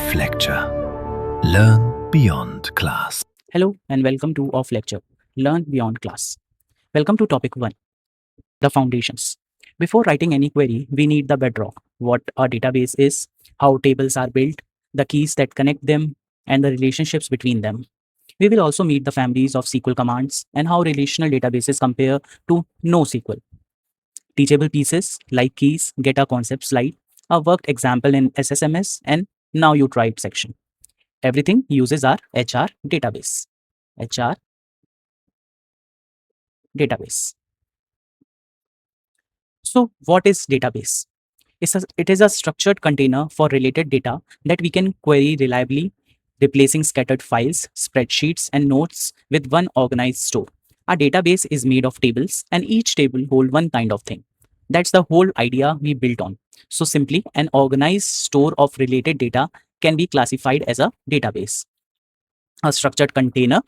OffLecture. Learn beyond class. Hello and welcome to OffLecture. Learn beyond class. Welcome to topic 1, the foundations. Before writing any query, we need the bedrock, what a database is, how tables are built, the keys that connect them, and the relationships between them. We will also meet the families of SQL commands and how relational databases compare to NoSQL. Teachable pieces like keys get a concept slide, a worked example in SSMS, and now you try it section. Everything uses our HR database. HR database. So what is database? It is a structured container for related data that we can query reliably, replacing scattered files, spreadsheets, and notes with one organized store. Our database is made of tables, and each table holds one kind of thing. That's the whole idea we built on. So simply, an organized store of related data can be classified as a database. A structured container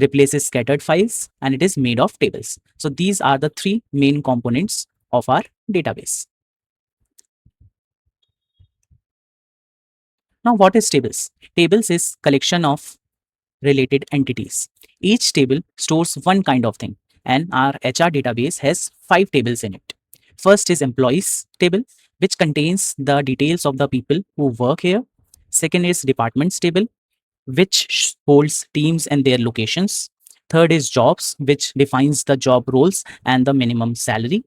replaces scattered files, and it is made of tables. So these are the three main components of our database. Now, what is tables? Tables is collection of related entities. Each table stores one kind of thing, and our HR database has 5 tables in it. First is employees table, which contains the details of the people who work here. Second is departments table, which holds teams and their locations. Third is jobs, which defines the job roles and the minimum salary.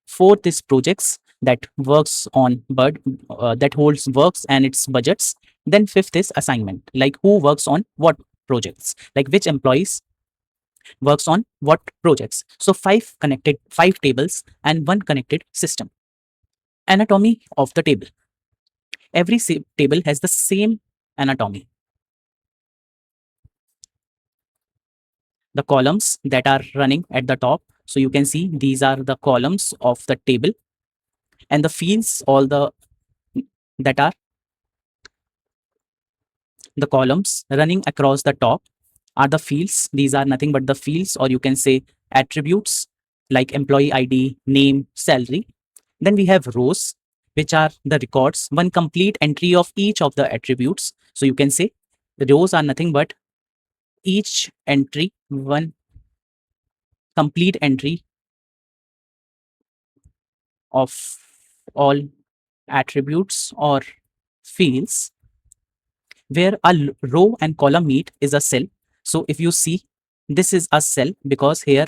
Fourth is projects, that works on that holds works and its budgets. Then fifth is assignment, like who works on what projects, like which employees works on what projects. So 5 tables and 1 connected system. Anatomy of the table. Every table has the same anatomy. The columns that are running at the top, so you can see these are the columns of the table, and the fields, all the that are the columns running across the top are the fields. These are nothing but the fields, or you can say attributes, like employee ID, name, salary. Then we have rows, which are the records, one complete entry of each of the attributes. So you can say the rows are nothing but each entry, one complete entry of all attributes or fields. Where a row and column meet is a cell. So if you see, this is a cell because here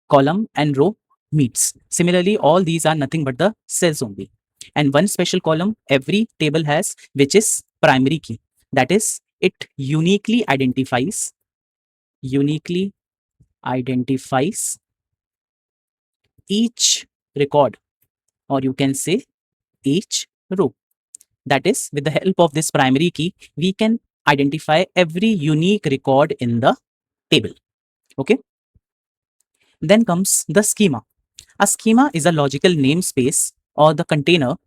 column and row meets. Similarly, all these are nothing but the cells only. And one special column every table has, which is primary key. That is, it uniquely identifies each record, or you can say each row. That is, with the help of this primary key, we can identify every unique record in the table. Okay. Then comes the schema. A schema is a logical namespace or the container,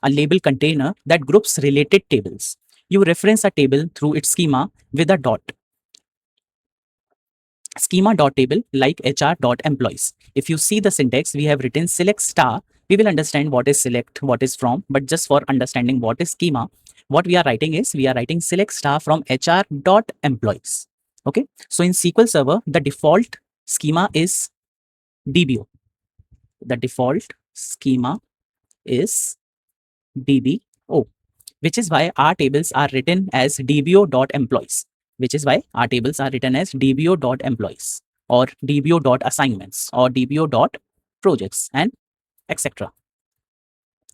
a label container that groups related tables. You reference a table through its schema with a dot. Schema.table like HR.employees. If you see the syntax, we have written select star. We will understand what is select, what is from, but just for understanding what is schema, what we are writing is we are writing select star from HR.employees. Okay. So in SQL Server, the default schema is DBO. The default schema is DBO, which is why our tables are written as DBO.employees. Which is why our tables are written as DBO.employees or DBO.assignments or DBO.projects and etc.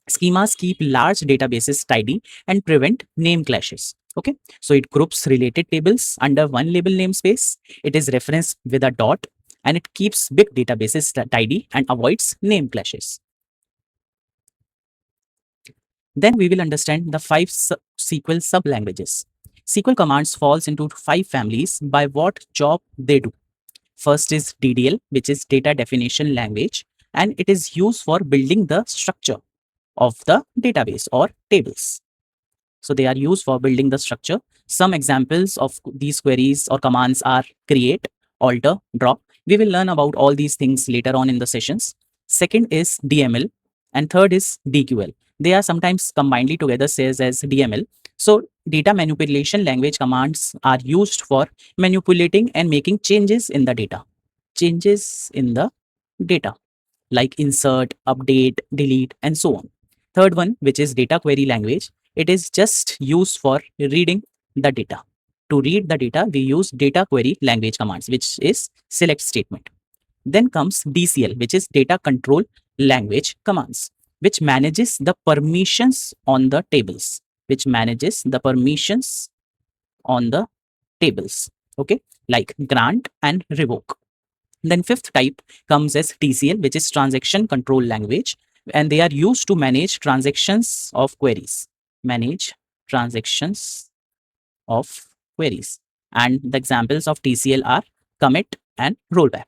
Schemas keep large databases tidy and prevent name clashes. Okay, so it groups related tables under one label namespace. It is referenced with a dot, and it keeps big databases tidy and avoids name clashes. Then we will understand the 5 SQL sub-languages. SQL commands falls into 5 families by what job they do. First is DDL, which is data definition language, and it is used for building the structure of the database or tables. So they are used for building the structure. Some examples of these queries or commands are create, alter, drop. We will learn about all these things later on in the sessions. Second is DML, and third is DQL. They are sometimes combinedly together says as DML. So data manipulation language commands are used for manipulating and making changes in the data. Changes in the data like insert, update, delete, and so on. Third one, which is data query language, it is just used for reading the data. To read the data, we use data query language commands, which is select statement. Then comes DCL, which is data control language commands, which manages the permissions on the tables, which manages the permissions on the tables, okay, like grant and revoke. Then fifth type comes as TCL, which is transaction control language, and they are used to manage transactions of queries. Manage transactions of queries. And the examples of TCL are commit and rollback.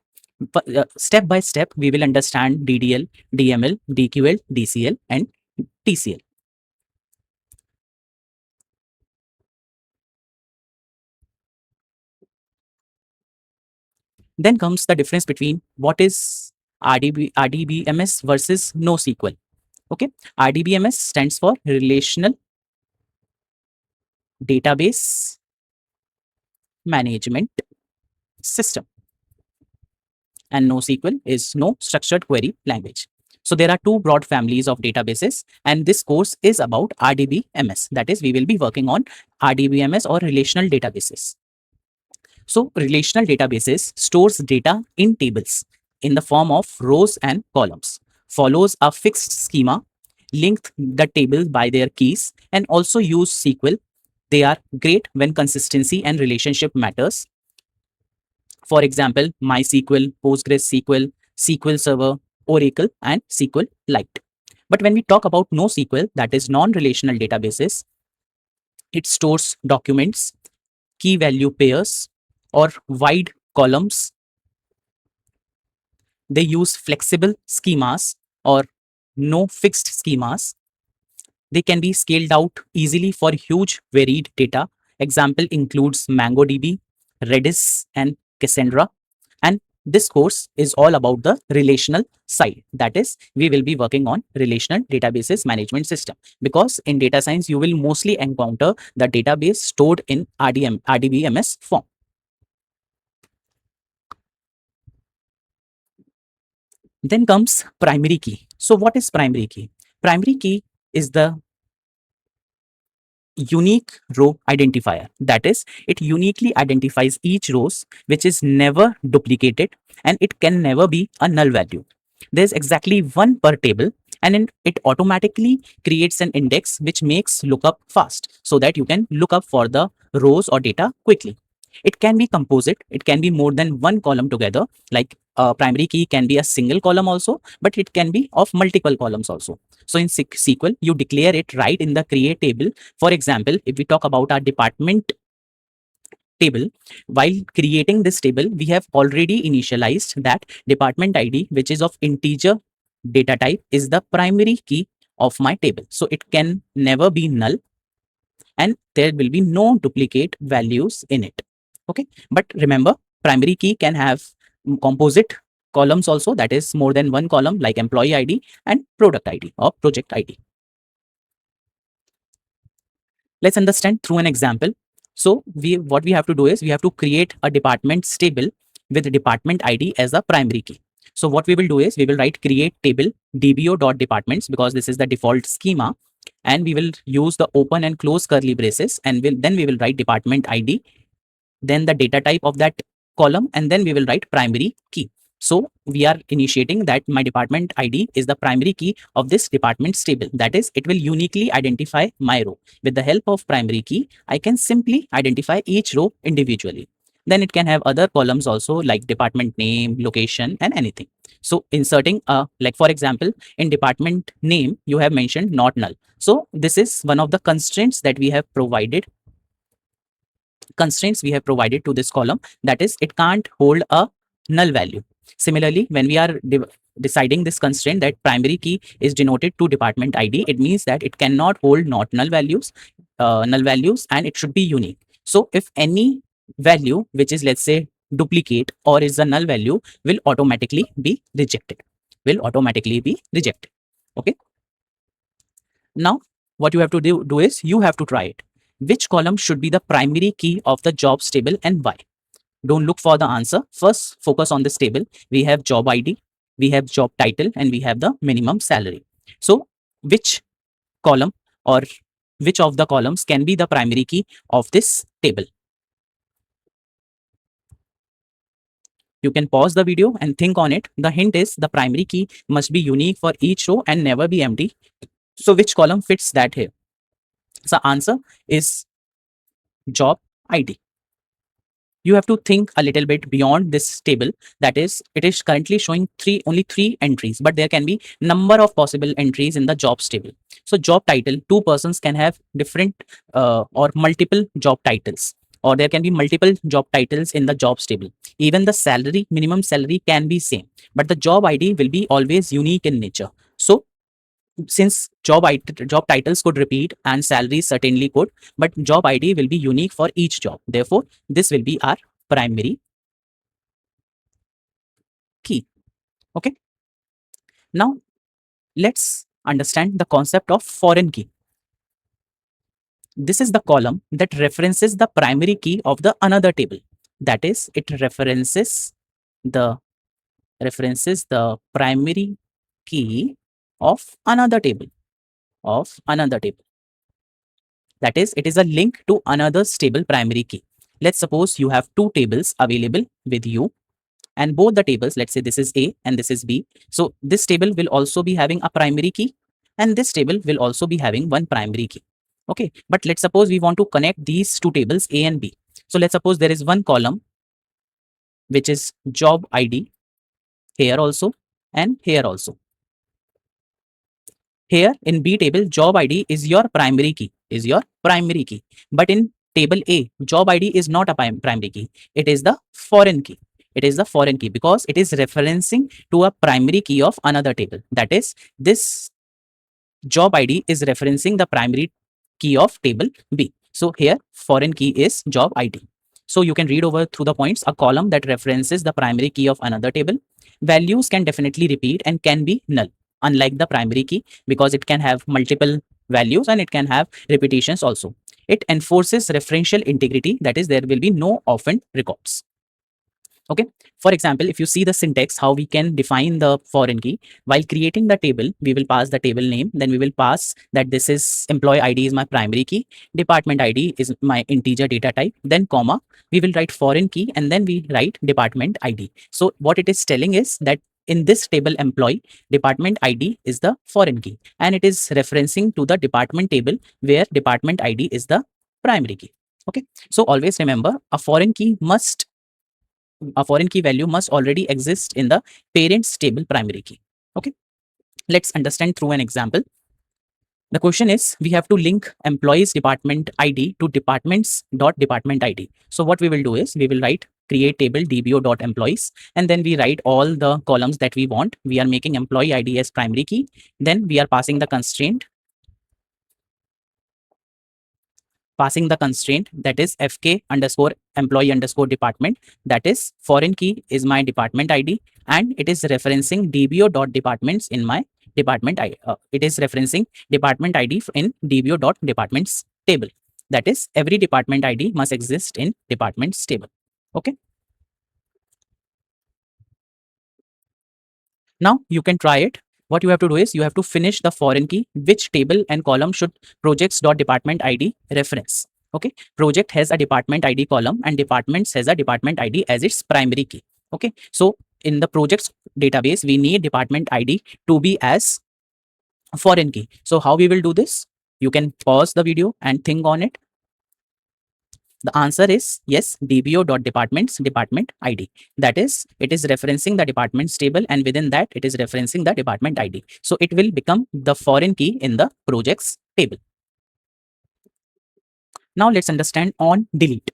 But, step by step, we will understand DDL, DML, DQL, DCL, and TCL. Then comes the difference between what is RDBMS versus NoSQL. Okay, RDBMS stands for Relational Database Management System, and NoSQL is No Structured Query Language. So there are two broad families of databases, and this course is about RDBMS. That is, we will be working on RDBMS or relational databases. So relational databases stores data in tables in the form of rows and columns, follows a fixed schema, link the table by their keys, and also use SQL. They are great when consistency and relationship matters. For example, MySQL, PostgreSQL, SQL Server, Oracle, and SQLite. But when we talk about NoSQL, that is non-relational databases, it stores documents, key value pairs, or wide columns. They use flexible schemas or no fixed schemas. They can be scaled out easily for huge varied data. Example includes MongoDB, Redis, and Cassandra. And this course is all about the relational side. That is, we will be working on relational databases management system, because in data science, you will mostly encounter the database stored in RDBMS form. Then comes primary key. So what is primary key? Primary key is the unique row identifier. That is, it uniquely identifies each rows, which is never duplicated, and it can never be a null value. There's exactly one per table, and it automatically creates an index which makes lookup fast, so that you can look up for the rows or data quickly. It can be composite. It can be more than one column together. Like a primary key can be a single column also, but it can be of multiple columns also. So in SQL, you declare it right in the create table. For example, if we talk about our department table, while creating this table, we have already initialized that department ID, which is of integer data type, is the primary key of my table. So it can never be null, and there will be no duplicate values in it. Okay, but remember, primary key can have composite columns also, that is more than one column, like employee ID and product ID or project ID. Let's understand through an example. So what we have to do is we have to create a departments table with department ID as a primary key. So what we will do is we will write create table dbo.departments, because this is the default schema, and we will use the open and close curly braces, and then we will write department ID, then the data type of that column, and then we will write primary key. So we are initiating that my department ID is the primary key of this departments table. That is, it will uniquely identify my row. With the help of primary key, I can simply identify each row individually. Then it can have other columns also, like department name, location, and anything. So inserting, like for example, in department name, you have mentioned not null. So this is one of the constraints that we have provided to this column, that is, it can't hold a null value. Similarly, when we are deciding this constraint that primary key is denoted to department ID, it means that it cannot hold not null values, and it should be unique. So if any value which is, let's say, duplicate or is a null value, will automatically be rejected. Okay. Now, what you have to do is you have to try it. Which column should be the primary key of the jobs table and why? Don't look for the answer. First, focus on this table. We have job ID, we have job title, and we have the minimum salary. So, which column or which of the columns can be the primary key of this table? You can pause the video and think on it. The hint is the primary key must be unique for each row and never be empty. So, which column fits that here? So, answer is job ID. You have to think a little bit beyond this table. That is, it is currently showing only three entries, but there can be number of possible entries in the jobs table. So job title, two persons can have different or multiple job titles, or there can be multiple job titles in the jobs table. Even the salary, minimum salary can be same, but the job ID will be always unique in nature. So since job titles could repeat and salaries certainly could, but job ID will be unique for each job. Therefore, this will be our primary key. Okay. Now, let's understand the concept of foreign key. This is the column that references the primary key of the another table. That is, it the references the primary key of another table. That is, it is a link to another stable primary key. Let's suppose you have two tables available with you, and both the tables, let's say this is A and this is B. So this table will also be having a primary key, and this table will also be having one primary key. Okay, but let's suppose we want to connect these two tables A and B. So let's suppose there is one column which is job ID here also and here also. Here in B table, job ID is your primary key, But in table A, job ID is not a primary key. It is the foreign key. Because it is referencing to a primary key of another table. That is, this job ID is referencing the primary key of table B. So here foreign key is job ID. So you can read over through the points. A column that references the primary key of another table. Values can definitely repeat and can be null, unlike the primary key, because it can have multiple values and it can have repetitions also. It enforces referential integrity. That is, there will be no offend records. Okay. For example, if you see the syntax, how we can define the foreign key. While creating the table, we will pass the table name. Then we will pass that this is employee ID is my primary key. Department ID is my integer data type. Then comma, we will write foreign key and then we write department ID. So what it is telling is that in this table employee, department ID is the foreign key, and it is referencing to the department table where department ID is the primary key. Okay. So always remember, a foreign key value must already exist in the parents table primary key. Okay. Let's understand through an example. The question is, we have to link employees department ID to departments.department ID. So what we will do is we will write create table dbo.employees, and then we write all the columns that we want. We are making employee ID as primary key. Then we are passing the constraint that is fk underscore employee underscore department. That is, foreign key is my department ID, and it is referencing dbo.departments in my department ID. It is referencing department ID in dbo.departments table. That is, every department ID must exist in departments table. Okay. Now you can try it. What you have to do is you have to finish the foreign key. Which table and column should projects.department ID reference? Okay. Project has a department ID column and departments has a department ID as its primary key. Okay. So in the projects database, we need department ID to be as foreign key. So how we will do this? You can pause the video and think on it. The answer is yes, dbo.departments department ID. That is, it is referencing the departments table, and within that it is referencing the department ID. So it will become the foreign key in the projects table. Now let's understand on delete.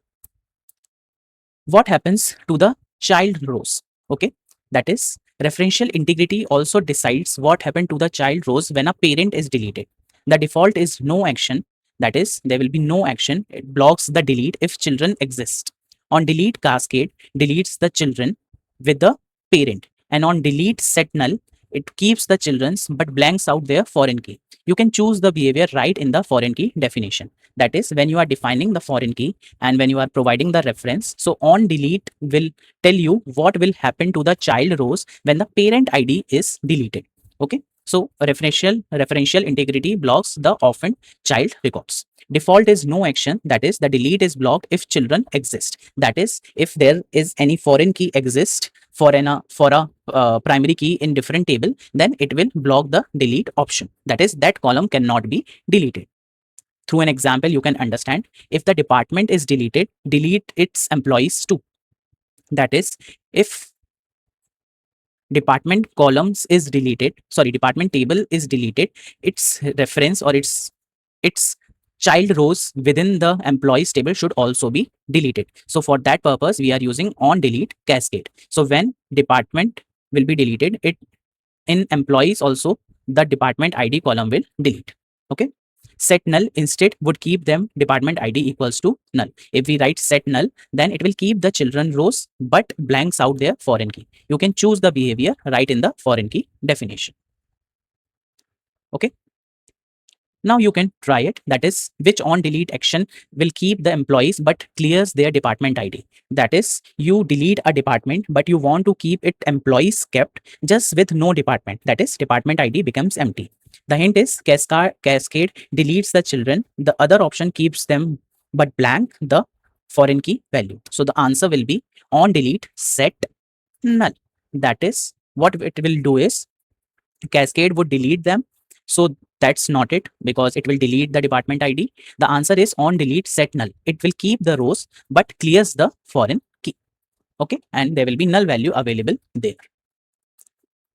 What happens to the child rows? Okay, that is, referential integrity also decides what happened to the child rows when a parent is deleted. The default is no action. That is, there will be no action. It blocks the delete if children exist. On delete cascade, deletes the children with the parent, and on delete set null, it keeps the children's but blanks out their foreign key. You can choose the behavior right in the foreign key definition. That is, when you are defining the foreign key and when you are providing the reference, so on delete will tell you what will happen to the child rows when the parent ID is deleted. Okay. So referential integrity blocks the orphaned child records. Default is no action. That is, the delete is blocked if children exist. That is, if there is any foreign key exist for a primary key in different table, then it will block the delete option. That is, that column cannot be deleted. Through an example, you can understand. If the department is deleted, delete its employees too. That is, if department columns is deleted, sorry, department table is deleted, its reference or its child rows within the employees table should also be deleted. So for that purpose, we are using on delete cascade. So when department will be deleted, it in employees also the department ID column will delete. Okay. Set null instead would keep them department ID equals to null. If we write set null, then it will keep the children rows but blanks out their foreign key. You can choose the behavior right in the foreign key definition. Okay. Now you can try it. That is, which on delete action will keep the employees but clears their department ID. That is, you delete a department but you want to keep it employees kept just with no department. That is, department ID becomes empty. The hint is cascade deletes the children. The other option keeps them but blank the foreign key value. So the answer will be on delete set null. That is, what it will do is cascade would delete them. So that's not it, because it will delete the department ID. The answer is on delete set null. It will keep the rows but clears the foreign key. Okay, and there will be null value available there.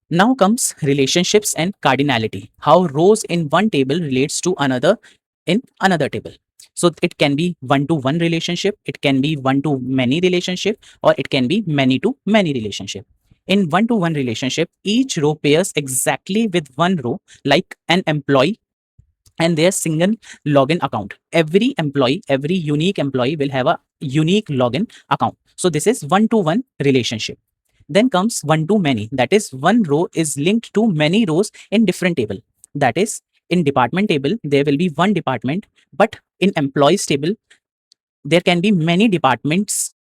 Now comes relationships and cardinality. How rows in one table relates to another in another table. So it can be one-to-one relationship, it can be one-to-many relationship, or it can be many-to-many relationship. In one-to-one relationship, each row pairs exactly with one row, like an employee and their single login account. Every employee, every unique employee will have a unique login account. So this is one-to-one relationship. Then comes one-to-many. That is, one row is linked to many rows in different table. That is, in department table, there will be one department, but in employees table, there can be many departments